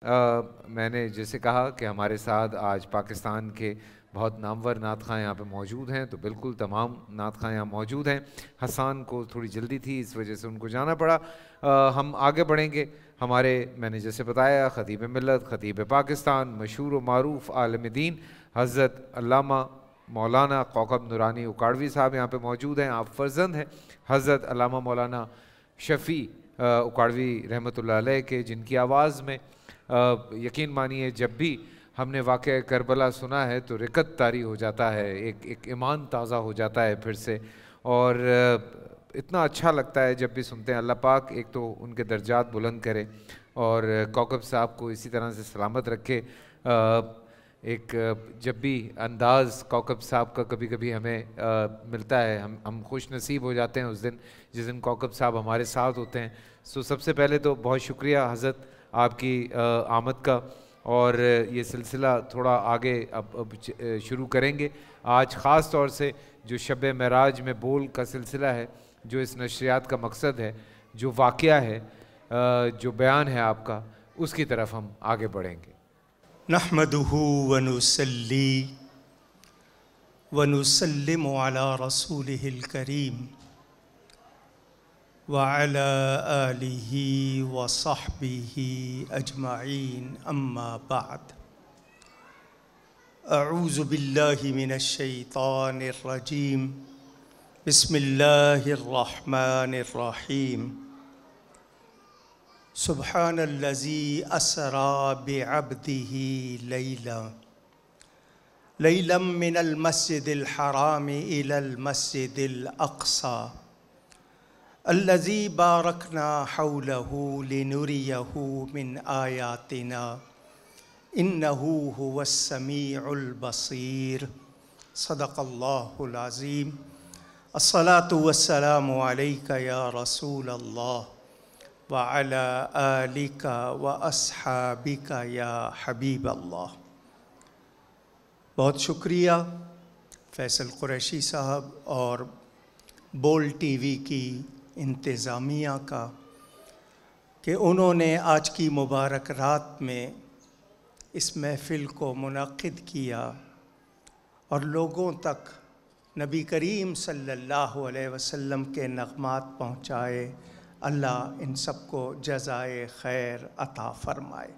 میں نے جیسے کہا کہ ہمارے ساتھ آج پاکستان کے بہت نامور نعت خواں یہاں پہ موجود ہیں، تو بالکل تمام نعت خواں یہاں موجود ہیں۔ حسان کو تھوڑی جلدی تھی، اس وجہ سے ان کو جانا پڑا۔ ہم آگے بڑھیں گے۔ میں نے جیسے بتایا، خطیب ملت، خطیب پاکستان، مشہور و معروف عالم دین حضرت علامہ مولانا کوکب نورانی اکاڑوی صاحب یہاں پہ موجود ہیں۔ آپ فرزند ہیں حضرت علامہ مولانا شفیع اکاڑوی رحمۃ اللہ علیہ کے، جن کی آواز میں یقین مانیے جب بھی ہم نے واقعہ کربلا سنا ہے تو رکت طاری ہو جاتا ہے، ایک ایمان تازہ ہو جاتا ہے پھر سے، اور اتنا اچھا لگتا ہے جب بھی سنتے ہیں۔ اللہ پاک ایک تو ان کے درجات بلند کرے اور کوکب صاحب کو اسی طرح سے سلامت رکھے۔ ایک جب بھی انداز کوکب صاحب کا کبھی کبھی ہمیں ملتا ہے، ہم خوش نصیب ہو جاتے ہیں اس دن جس دن کوکب صاحب ہمارے ساتھ ہوتے ہیں۔ سب سے پہلے تو بہت شکریہ حضرت آپ کی آمد کا، اور یہ سلسلہ تھوڑا آگے اب شروع کریں گے۔ آج خاص طور سے جو شب معراج میں بول کا سلسلہ ہے، جو اس نشریات کا مقصد ہے، جو واقعہ ہے، جو بیان ہے آپ کا، اس کی طرف ہم آگے بڑھیں گے۔ نحمدہ ونصلی ونسلم علی رسولہ الکریم وعلی آلہ وصحبہ اجمعین، اما بعد۔ اعوذ باللہ من الشیطان الرجیم، بسم اللہ الرحمن الرحیم۔ سبحان الذی اسری بعبدہ لیلا من المسجد الحرام الی المسجد الاقصی الذی بارکنا حولہ لنریہ من آیاتنا انہ هو السمیع البصیر۔ صدق اللہ العظیم۔ الصلاة والسلام علیک یا رسول اللہ وعلى آلک واصحابک یا حبیب اللہ۔ بہت شکریہ فیصل قریشی صاحب اور بول ٹی وی کی انتظامیہ کا کہ انہوں نے آج کی مبارک رات میں اس محفل کو منعقد کیا اور لوگوں تک نبی کریم صلی اللہ علیہ وسلم کے نغمات پہنچائے۔ اللہ ان سب کو جزائے خیر عطا فرمائے۔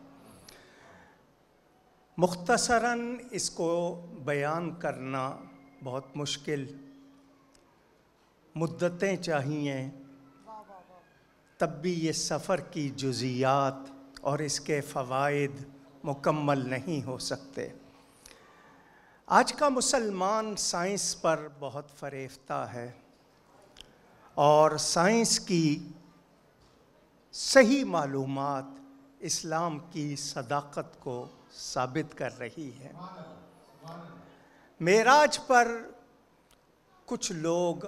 مختصراً اس کو بیان کرنا بہت مشکل، مدتیں چاہیے، تب بھی یہ سفر کی جزیات اور اس کے فوائد مکمل نہیں ہو سکتے۔ آج کا مسلمان سائنس پر بہت فریفتہ ہے اور سائنس کی صحیح معلومات اسلام کی صداقت کو ثابت کر رہی ہے۔ معراج پر کچھ لوگ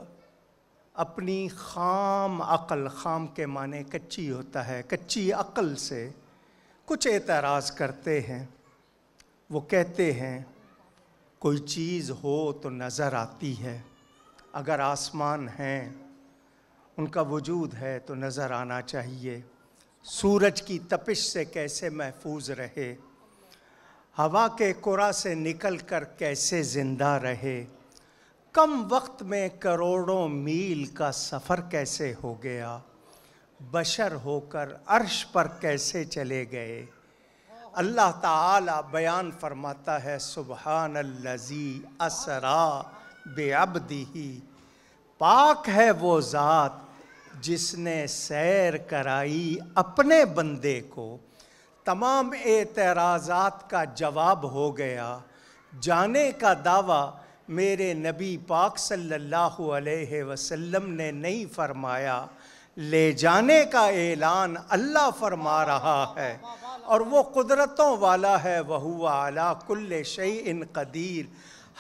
اپنی خام عقل، خام کے معنی کچی ہوتا ہے، کچی عقل سے کچھ اعتراض کرتے ہیں۔ وہ کہتے ہیں کوئی چیز ہو تو نظر آتی ہے، اگر آسمان ہیں، ان کا وجود ہے تو نظر آنا چاہیے۔ سورج کی تپش سے کیسے محفوظ رہے، ہوا کے کرہ سے نکل کر کیسے زندہ رہے، کم وقت میں کروڑوں میل کا سفر کیسے ہو گیا، بشر ہو کر عرش پر کیسے چلے گئے۔ اللہ تعالی بیان فرماتا ہے سبحان الذی اسری بعبدہ، پاک ہے وہ ذات جس نے سیر کرائی اپنے بندے کو۔ تمام اعتراضات کا جواب ہو گیا۔ جانے کا دعویٰ میرے نبی پاک صلی اللہ علیہ وسلم نے نہیں فرمایا، لے جانے کا اعلان اللہ فرما رہا ہے، اور وہ قدرتوں والا ہے۔ وَهُوَ عَلَىٰ كُلِّ شَيْءٍ قدیر،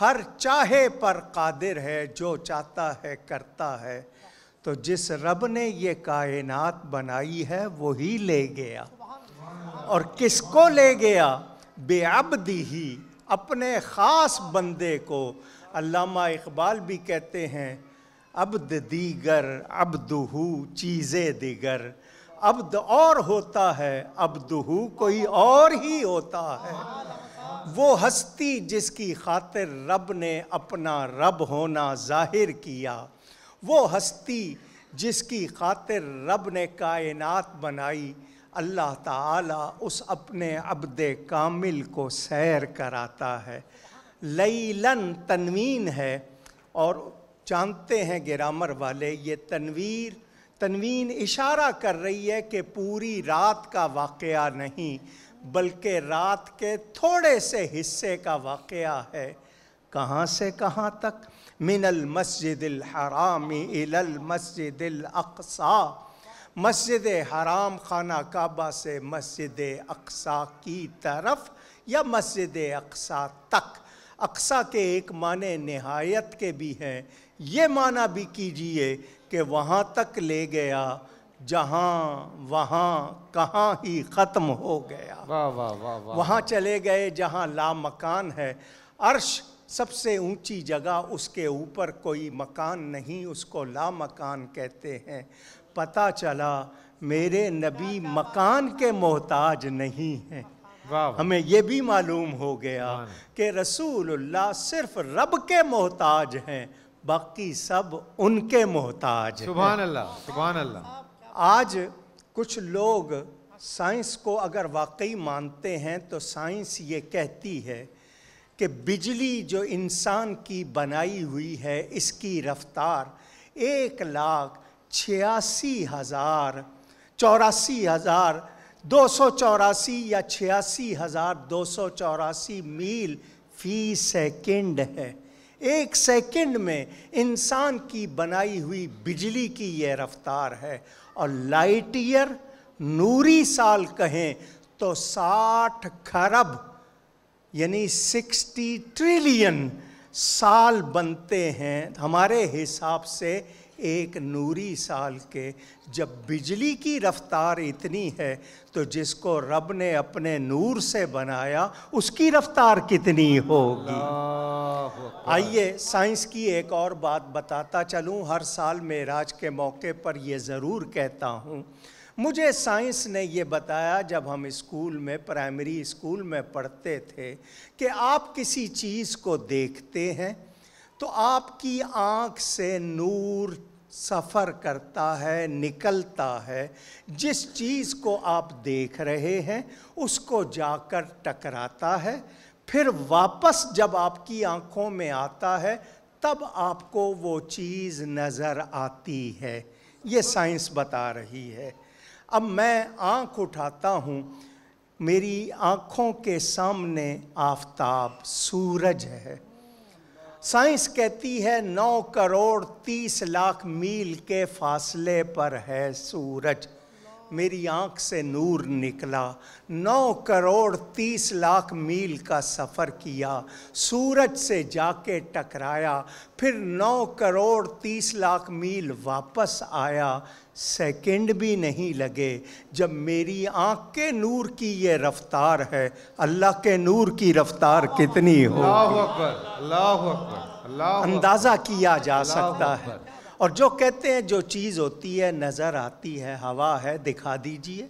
ہر چاہے پر قادر ہے، جو چاہتا ہے کرتا ہے۔ تو جس رب نے یہ کائنات بنائی ہے وہی لے گیا، اور کس کو لے گیا؟ بعبدہ، اپنے خاص بندے کو۔ علامہ اقبال بھی کہتے ہیں عبد دیگر عبدہ چیز دیگر، عبد اور ہوتا ہے، عبدہو کوئی اور ہی ہوتا ہے۔ وہ ہستی جس کی خاطر رب نے اپنا رب ہونا ظاہر کیا، وہ ہستی جس کی خاطر رب نے کائنات بنائی، اللہ تعالیٰ اس اپنے عبد کامل کو سیر کراتا ہے۔ لیلن تنوین ہے، اور جانتے ہیں گرامر والے یہ تنوین اشارہ کر رہی ہے کہ پوری رات کا واقعہ نہیں، بلکہ رات کے تھوڑے سے حصے کا واقعہ ہے۔ کہاں سے کہاں تک؟ من المسجد الحرام الی المسجد الاقصی، مسجد حرام خانہ کعبہ سے مسجد اقصی کی طرف، یا مسجد اقصی تک۔ اقصی کے ایک معنی نہایت کے بھی ہیں، یہ معنی بھی کیجئے کہ وہاں تک لے گیا جہاں وہاں کہاں ہی ختم ہو گیا، وہاں چلے گئے جہاں لا مکان ہے۔ عرش سب سے اونچی جگہ، اس کے اوپر کوئی مکان نہیں، اس کو لا مکان کہتے ہیں۔ پتہ چلا میرے نبی مکان کے محتاج نہیں ہیں۔ ہمیں یہ بھی معلوم ہو گیا کہ رسول اللہ صرف رب کے محتاج ہیں، باقی سب ان کے محتاج ہیں۔ سبحان اللہ، سبحان اللہ۔ آج کچھ لوگ سائنس کو اگر واقعی مانتے ہیں تو سائنس یہ کہتی ہے کہ بجلی جو انسان کی بنائی ہوئی ہے اس کی رفتار 1,84,284 یا 86,284 میل فی سیکنڈ ہے۔ ایک سیکنڈ میں انسان کی بنائی ہوئی بجلی کی یہ رفتار ہے، اور لائٹ ایئر نوری سال کہیں تو 60 کھرب یعنی 60 ٹریلین سال بنتے ہیں ہمارے حساب سے ایک نوری سال کے۔ جب بجلی کی رفتار اتنی ہے تو جس کو رب نے اپنے نور سے بنایا اس کی رفتار کتنی ہوگی؟ آئیے سائنس کی ایک اور بات بتاتا چلوں، ہر سال معراج کے موقع پر یہ ضرور کہتا ہوں۔ مجھے سائنس نے یہ بتایا جب ہم اسکول میں پرائمری اسکول میں پڑھتے تھے کہ آپ کسی چیز کو دیکھتے ہیں تو آپ کی آنکھ سے نور سفر کرتا ہے، نکلتا ہے، جس چیز کو آپ دیکھ رہے ہیں اس کو جا کر ٹکراتا ہے، پھر واپس جب آپ کی آنکھوں میں آتا ہے تب آپ کو وہ چیز نظر آتی ہے۔ یہ سائنس بتا رہی ہے۔ اب میں آنکھ اٹھاتا ہوں، میری آنکھوں کے سامنے آفتاب سورج ہے۔ سائنس کہتی ہے 9,30,00,000 میل کے فاصلے پر ہے سورج۔ میری آنکھ سے نور نکلا، 9,30,00,000 میل کا سفر کیا، سورج سے جا کے ٹکرایا، پھر 9,30,00,000 میل واپس آیا۔ سیکنڈ بھی نہیں لگے۔ جب میری آنکھ کے نور کی یہ رفتار ہے، اللہ کے نور کی رفتار کتنی ہو؟ اللہ اکبر، اللہ اکبر، اللہ اندازہ کیا جا سکتا ہے۔ اور جو کہتے ہیں جو چیز ہوتی ہے نظر آتی ہے، ہوا ہے دکھا دیجئے،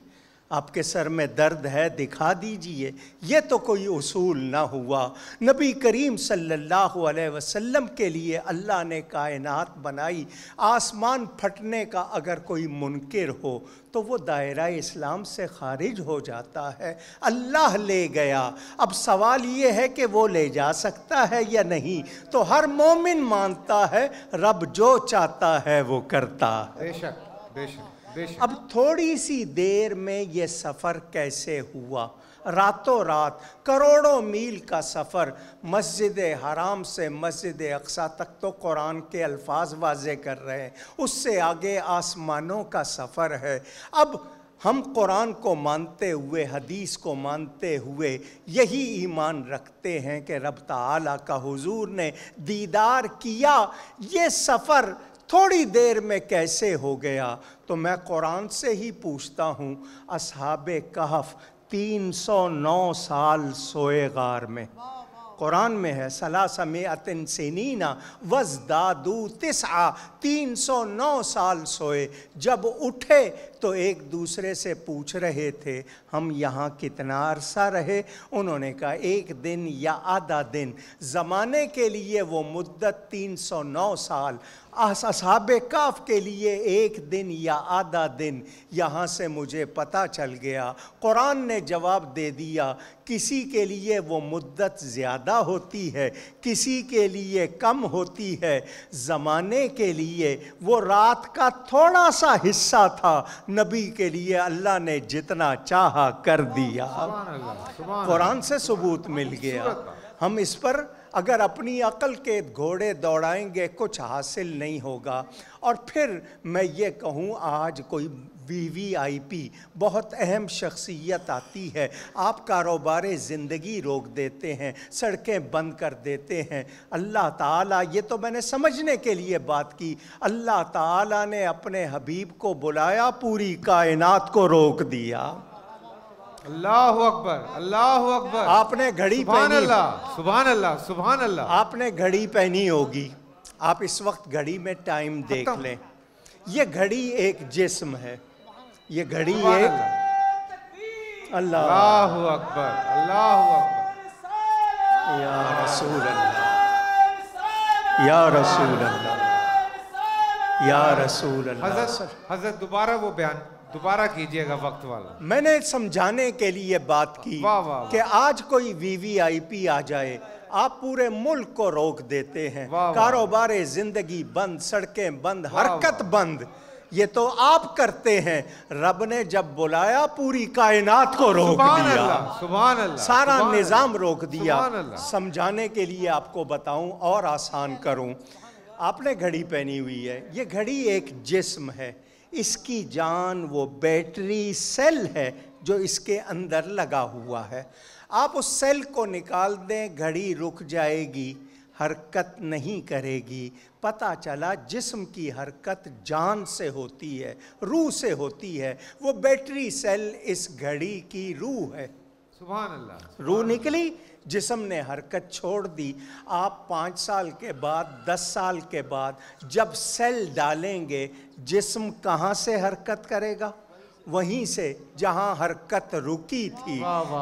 آپ کے سر میں درد ہے دکھا دیجئے، یہ تو کوئی اصول نہ ہوا۔ نبی کریم صلی اللہ علیہ وسلم کے لیے اللہ نے کائنات بنائی۔ آسمان پھٹنے کا اگر کوئی منکر ہو تو وہ دائرہ اسلام سے خارج ہو جاتا ہے۔ اللہ لے گیا، اب سوال یہ ہے کہ وہ لے جا سکتا ہے یا نہیں؟ تو ہر مومن مانتا ہے رب جو چاہتا ہے وہ کرتا ہے۔ بے شک، بے شک، بے شک۔ اب تھوڑی سی دیر میں یہ سفر کیسے ہوا؟ راتوں رات کروڑوں میل کا سفر، مسجد حرام سے مسجد اقصی تک تو قرآن کے الفاظ واضح کر رہے ہیں، اس سے آگے آسمانوں کا سفر ہے۔ اب ہم قرآن کو مانتے ہوئے، حدیث کو مانتے ہوئے یہی ایمان رکھتے ہیں کہ رب تعالیٰ کا حضور نے دیدار کیا، یہ سفر تھوڑی دیر میں کیسے ہو گیا؟ تو میں قرآن سے ہی پوچھتا ہوں، اصحاب کہف 309 سال سوئے غار میں، قرآن میں ہے 300 سنین وازدادوا 9، 309 سال سوئے، جب اٹھے تو ایک دوسرے سے پوچھ رہے تھے ہم یہاں کتنا عرصہ رہے؟ انہوں نے کہا 1 دن یا آدھا دن۔ زمانے کے لیے وہ مدت 309 سال، اصحاب کہف کے لیے 1 دن یا آدھا دن۔ یہاں سے مجھے پتہ چل گیا، قرآن نے جواب دے دیا، کسی کے لیے وہ مدت زیادہ ہوتی ہے، کسی کے لیے کم ہوتی ہے۔ زمانے کے لیے وہ رات کا تھوڑا سا حصہ تھا، نبی کے لیے اللہ نے جتنا چاہا کر دیا۔ قرآن سے ثبوت مل گیا۔ ہم اس پر اگر اپنی عقل کے گھوڑے دوڑائیں گے کچھ حاصل نہیں ہوگا۔ اور پھر میں یہ کہوں، آج کوئی VVIP بہت اہم شخصیت آتی ہے، آپ کاروبار زندگی روک دیتے ہیں، سڑکیں بند کر دیتے ہیں۔ اللہ تعالیٰ، یہ تو میں نے سمجھنے کے لیے بات کی، اللہ تعالیٰ نے اپنے حبیب کو بلایا، پوری کائنات کو روک دیا۔ اللہ اکبر، اللہ اکبر۔ آپ نے گھڑی سبحان پہنی، اللہ، سبحان اللہ، سبحان اللہ۔ آپ نے گھڑی پہنی ہوگی، آپ اس وقت گھڑی میں ٹائم دیکھ لیں۔ یہ گھڑی ایک جسم ہے، یہ گھڑی ایک اللہ اکبر، اللہ اکبر، یا رسول اللہ، یا رسول اللہ، یا رسول اللہ۔ حضرت دوبارہ وہ بیان دوبارہ کیجئے گا وقت والا۔ میں نے سمجھانے کے لیے بات کی کہ آج کوئی VVIP آ جائے، آپ پورے ملک کو روک دیتے ہیں، کاروبار زندگی بند، سڑکیں بند، حرکت بند، یہ تو آپ کرتے ہیں۔ رب نے جب بلایا پوری کائنات کو روک دیا، سبحان اللہ، سارا نظام روک دیا۔ سمجھانے کے لیے آپ کو بتاؤں اور آسان کروں، آپ نے گھڑی پہنی ہوئی ہے، یہ گھڑی ایک جسم ہے، اس کی جان وہ بیٹری سیل ہے جو اس کے اندر لگا ہوا ہے۔ آپ اس سیل کو نکال دیں، گھڑی رک جائے گی، حرکت نہیں کرے گی۔ پتہ چلا جسم کی حرکت جان سے ہوتی ہے، روح سے ہوتی ہے۔ وہ بیٹری سیل اس گھڑی کی روح ہے۔ سبحان اللہ، روح نکلی، جسم نے حرکت چھوڑ دی۔ آپ 5 سال کے بعد، 10 سال کے بعد جب سیل ڈالیں گے، جسم کہاں سے حرکت کرے گا؟ وہیں سے جہاں حرکت رکی تھی۔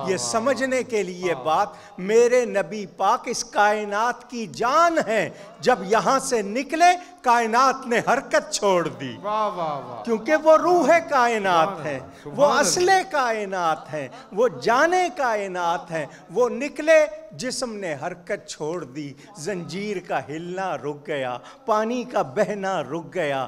یہ سمجھنے کے لیے بات، میرے نبی پاک اس کائنات کی جان ہے، جب یہاں سے نکلے کائنات نے حرکت چھوڑ دی، کیونکہ وہ روح کائنات ہے، وہ اصل کائنات ہے، وہ جانے کائنات ہیں۔ وہ نکلے، جسم نے حرکت چھوڑ دی، زنجیر کا ہلنا رک گیا، پانی کا بہنا رک گیا،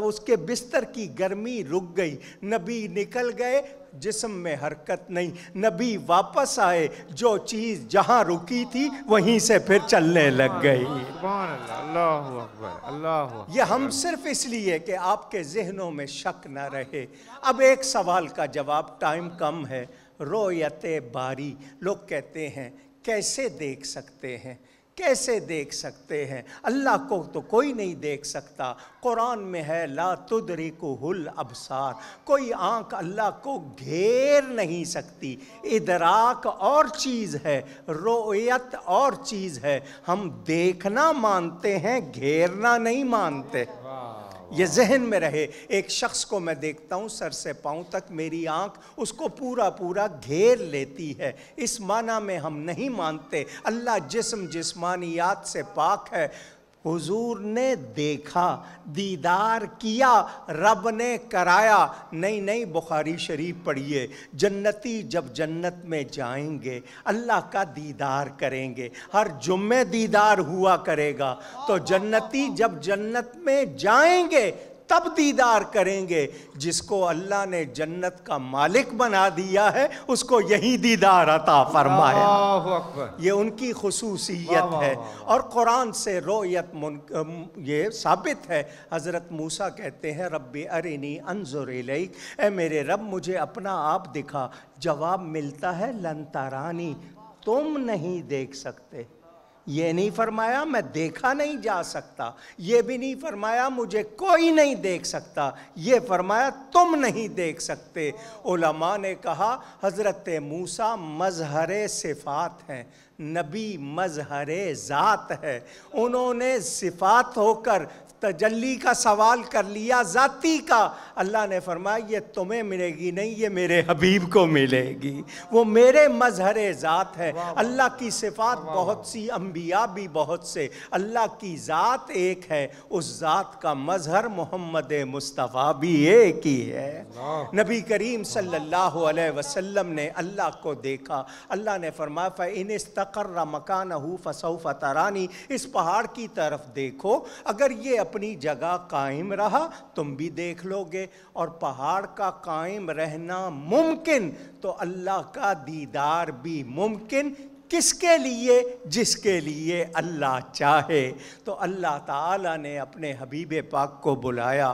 اس کے بستر کی گرمی رک گئی۔ نبی نکل گئے، جسم میں حرکت نہیں۔ نبی واپس آئے، جو چیز جہاں رکی تھی وہیں سے پھر چلنے لگ گئی۔ سبحان اللہ، اللہ اکبر، اللہ اکبر۔ یہ ہم صرف اس لیے کہ آپ کے ذہنوں میں شک نہ رہے۔ اب ایک سوال کا جواب، ٹائم کم ہے۔ رؤیت باری، لوگ کہتے ہیں کیسے دیکھ سکتے ہیں، کیسے دیکھ سکتے ہیں؟ اللہ کو تو کوئی نہیں دیکھ سکتا۔ قرآن میں ہے لا تدرکہ الابصار، کوئی آنکھ اللہ کو گھیر نہیں سکتی۔ ادراک اور چیز ہے، رؤیت اور چیز ہے۔ ہم دیکھنا مانتے ہیں، گھیرنا نہیں مانتے۔ یہ ذہن میں رہے۔ ایک شخص کو میں دیکھتا ہوں سر سے پاؤں تک، میری آنکھ اس کو پورا پورا گھیر لیتی ہے، اس معنی میں ہم نہیں مانتے۔ اللہ جسم جسمانیات سے پاک ہے۔ حضور نے دیکھا، دیدار کیا، رب نے کرایا۔ نہیں، بخاری شریف پڑھیے، جنتی جب جنت میں جائیں گے اللہ کا دیدار کریں گے، ہر جمعے دیدار ہوا کرے گا۔ تو جنتی جب جنت میں جائیں گے تب دیدار کریں گے۔ جس کو اللہ نے جنت کا مالک بنا دیا ہے اس کو یہی دیدار عطا فرمایا۔ اللہ اکبر، یہ ان کی خصوصیت ہے۔ اور قرآن سے رؤیت یہ ثابت ہے۔ حضرت موسیٰ کہتے ہیں رب ارنی انظر الیک، اے میرے رب مجھے اپنا آپ دکھا۔ جواب ملتا ہے لن ترانی، تم نہیں دیکھ سکتے۔ یہ نہیں فرمایا میں دیکھا نہیں جا سکتا، یہ بھی نہیں فرمایا مجھے کوئی نہیں دیکھ سکتا، یہ فرمایا تم نہیں دیکھ سکتے۔ علماء نے کہا حضرت موسیٰ مظہر صفات ہیں، نبی مظہر ذات ہے، انہوں نے صفات ہو کر تجلی کا سوال کر لیا ذاتی کا۔ اللہ نے فرمایا یہ تمہیں ملے گی نہیں، یہ میرے حبیب کو ملے گی، وہ میرے مظہر ذات ہے۔ اللہ کی صفات بہت سی، انبیاء بھی بہت سے، اللہ کی ذات ایک ہے، اس ذات کا مظہر محمد مصطفیٰ بھی ایک ہی ہے۔ نبی کریم صلی اللہ علیہ وسلم نے اللہ کو دیکھا، اللہ نے فرمایا فَإِنِ اسْتَقَرَّ مَكَانَهُ فَسَوْفَ تَرَانِي، اس پہاڑ کی طرف دیکھو، اگر یہ اپنی جگہ قائم رہا تم بھی دیکھ لو گے، اور پہاڑ کا قائم رہنا ممکن تو اللہ کا دیدار بھی ممکن۔ کس کے لیے؟ جس کے لیے اللہ چاہے۔ تو اللہ تعالیٰ نے اپنے حبیب پاک کو بلایا۔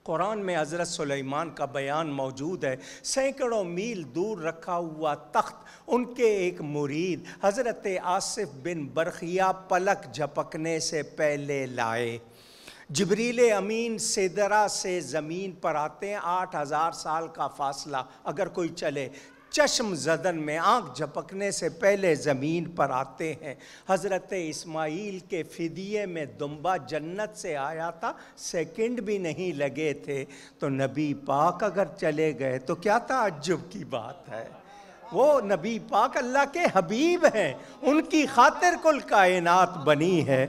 قرآن میں حضرت سلیمان کا بیان موجود ہے، سینکڑوں میل دور رکھا ہوا تخت ان کے ایک مرید حضرت آصف بن برخیہ پلک جھپکنے سے پہلے لائے۔ جبریل امین سدرہ سے زمین پر آتے ہیں، 8000 سال کا فاصلہ اگر کوئی چلے، چشم زدن میں آنکھ جھپکنے سے پہلے زمین پر آتے ہیں۔ حضرت اسماعیل کے فدیے میں دمبا جنت سے آیا تھا، سیکنڈ بھی نہیں لگے تھے، تو نبی پاک اگر چلے گئے تو کیا تعجب کی بات ہے۔ وہ نبی پاک اللہ کے حبیب ہیں، ان کی خاطر کل کائنات بنی ہے۔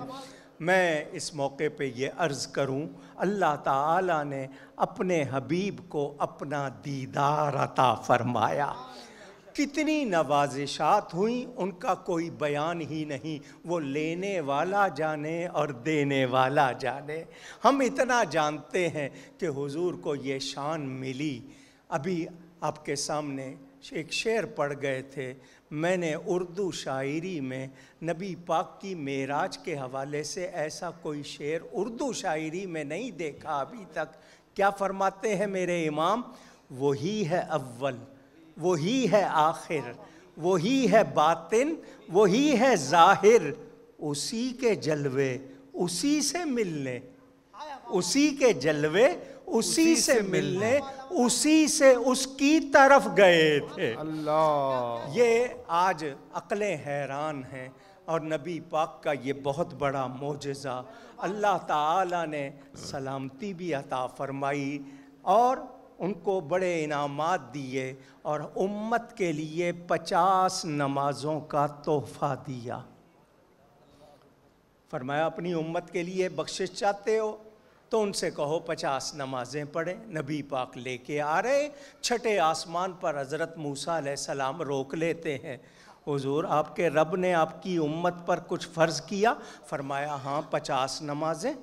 میں اس موقع پہ یہ عرض کروں، اللہ تعالیٰ نے اپنے حبیب کو اپنا دیدار عطا فرمایا، کتنی نوازشات ہوئیں ان کا کوئی بیان ہی نہیں، وہ لینے والا جانے اور دینے والا جانے۔ ہم اتنا جانتے ہیں کہ حضور کو یہ شان ملی۔ ابھی آپ کے سامنے ایک شعر پڑھ گئے تھے، میں نے اردو شاعری میں نبی پاک کی معراج کے حوالے سے ایسا کوئی شعر اردو شاعری میں نہیں دیکھا ابھی تک۔ کیا فرماتے ہیں میرے امام؟ وہی ہے اول، وہی ہے آخر، وہی ہے باطن، وہی ہے ظاہر، اسی کے جلوے اسی سے ملنے، اسی کے جلوے اسی سے ملنے، اسی سے اس کی طرف گئے تھے۔ اللہ، یہ آج عقلیں حیران ہیں، اور نبی پاک کا یہ بہت بڑا معجزہ اللہ تعالیٰ نے سلامتی بھی عطا فرمائی اور ان کو بڑے انعامات دیے، اور امت کے لیے 50 نمازوں کا تحفہ دیا۔ فرمایا اپنی امت کے لیے بخشش چاہتے ہو تو ان سے کہو 50 نمازیں پڑھیں۔ نبی پاک لے کے آ رہے، چھٹے آسمان پر حضرت موسیٰ علیہ السلام روک لیتے ہیں، حضور آپ کے رب نے آپ کی امت پر کچھ فرض کیا؟ فرمایا ہاں 50 نمازیں۔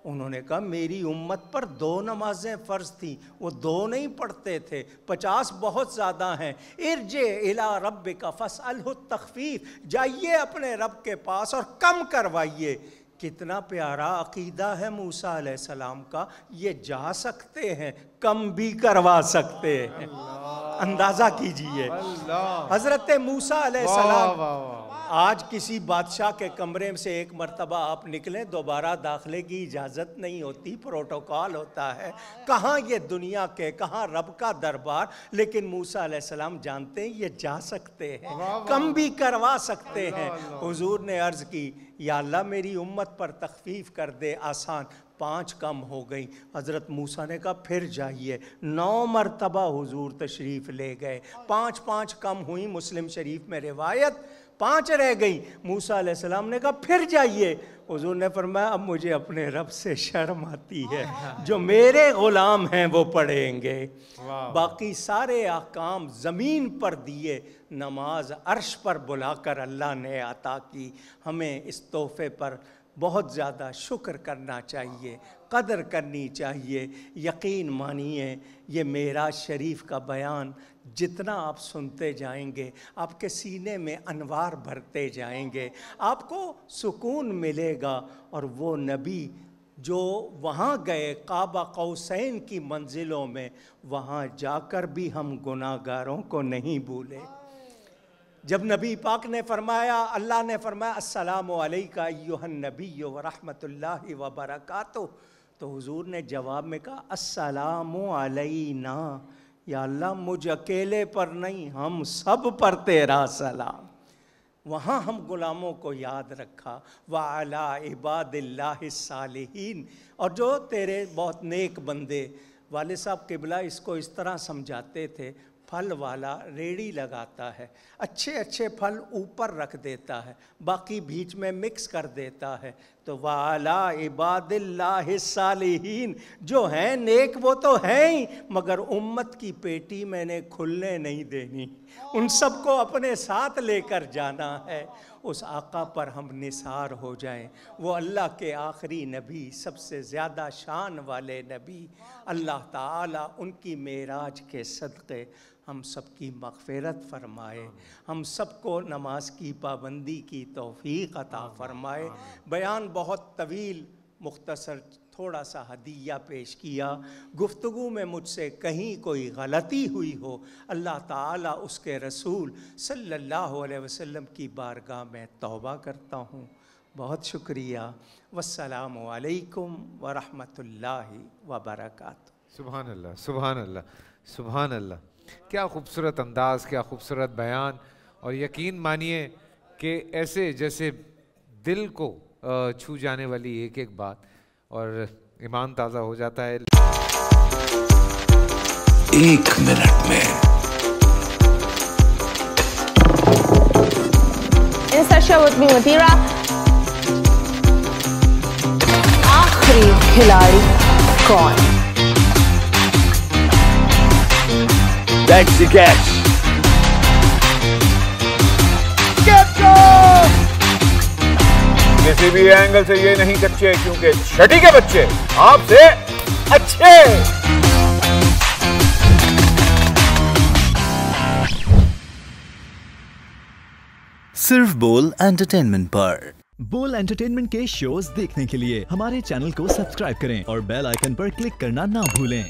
انہوں نے کہا میری امت پر 2 نمازیں فرض تھیں، وہ 2 نہیں پڑھتے تھے، 50 بہت زیادہ ہیں۔ ارجع الی ربک فاسألہ التخفیف، جائیے اپنے رب کے پاس اور کم کروائیے۔ کتنا پیارا عقیدہ ہے موسیٰ علیہ السلام کا، یہ جا سکتے ہیں کم بھی کروا سکتے ہیں۔ اندازہ کیجئے حضرت موسیٰ علیہ السلام، آج کسی بادشاہ کے کمرے سے ایک مرتبہ آپ نکلیں دوبارہ داخلے کی اجازت نہیں ہوتی، پروٹوکول ہوتا ہے، کہاں یہ دنیا کے، کہاں رب کا دربار، لیکن موسیٰ علیہ السلام جانتے ہیں یہ جا سکتے ہیں، کم بھی کروا سکتے ہیں۔ حضور نے عرض کی یا اللہ میری امت پر تخفیف کر دے، آسان، 5 کم ہو گئی۔ حضرت موسیٰ نے کہا پھر جائیے، 9 مرتبہ حضور تشریف لے گئے، 5 کم ہوئی، مسلم شریف میں روایت 5 رہ گئی۔ موسیٰ علیہ السلام نے کہا پھر جائیے، حضور نے فرمایا اب مجھے اپنے رب سے شرم آتی ہے، جو میرے غلام ہیں وہ پڑھیں گے۔ باقی سارے احکام زمین پر دیے، نماز عرش پر بلا کر اللہ نے عطا کی۔ ہمیں اس تحفے پر بہت زیادہ شکر کرنا چاہیے، قدر کرنی چاہیے۔ یقین مانیے یہ معراج شریف کا بیان جتنا آپ سنتے جائیں گے آپ کے سینے میں انوار بھرتے جائیں گے، آپ کو سکون ملے گا۔ اور وہ نبی جو وہاں گئے قاب قوسین کی منزلوں میں، وہاں جا کر بھی ہم گناہگاروں کو نہیں بھولے۔ جب نبی پاک نے فرمایا، اللہ نے فرمایا السلام علیکہ ایھا النبی ورحمۃ اللہ وبرکاتہ، تو حضور نے جواب میں کہا السلام علینا، یا اللہ مجھ اکیلے پر نہیں، ہم سب پر تیرا سلام۔ وہاں ہم غلاموں کو یاد رکھا، وَعَلَىٰ عِبَادِ اللَّهِ الصَّالِحِينَ، اور جو تیرے بہت نیک بندے۔ والد صاحب قبلہ اس کو اس طرح سمجھاتے تھے، پھل والا ریڑھی لگاتا ہے، اچھے اچھے پھل اوپر رکھ دیتا ہے، باقی بیچ میں مکس کر دیتا ہے، تو وَعَلَىٰ عِبَادِ اللَّهِ الصَّالِحِينَ، جو ہیں نیک وہ تو ہیں ہی، مگر امت کی پیٹی میں نے کھلنے نہیں دینی، ان سب کو اپنے ساتھ لے کر جانا ہے۔ اس آقا پر ہم نثار ہو جائیں، وہ اللہ کے آخری نبی، سب سے زیادہ شان والے نبی، اللہ تعالیٰ ان کی معراج کے صدقے ہم سب کی مغفرت فرمائے، ہم سب کو نماز کی پابندی کی توفیق عطا فرمائے۔ بیان بہت طویل، مختصر تھوڑا سا ہدیہ پیش کیا، گفتگو میں مجھ سے کہیں کوئی غلطی ہوئی ہو، اللہ تعالیٰ اس کے رسول صلی اللہ علیہ وسلم کی بارگاہ میں توبہ کرتا ہوں۔ بہت شکریہ، والسلام علیکم ورحمۃ اللہ وبرکاتہ۔ سبحان اللہ، سبحان اللہ، سبحان اللہ، کیا خوبصورت انداز، کیا خوبصورت بیان، اور یقین مانیے کہ ایسے جیسے دل کو چھو جانے والی ایک ایک بات، اور ایمان تازہ ہو جاتا ہے۔ 1 منٹ میں آخری کھلاڑی کون؟ That's the catch. کسی بھی اینگل سے یہ نہیں کچے، کیونکہ چھٹی کے بچے آپ سے اچھے۔ صرف بول انٹرٹینمنٹ پر۔ بول انٹرٹینمنٹ کے شوز دیکھنے کے لیے ہمارے چینل کو سبسکرائب کریں اور بیل آئیکن پر کلک کرنا نہ بھولیں۔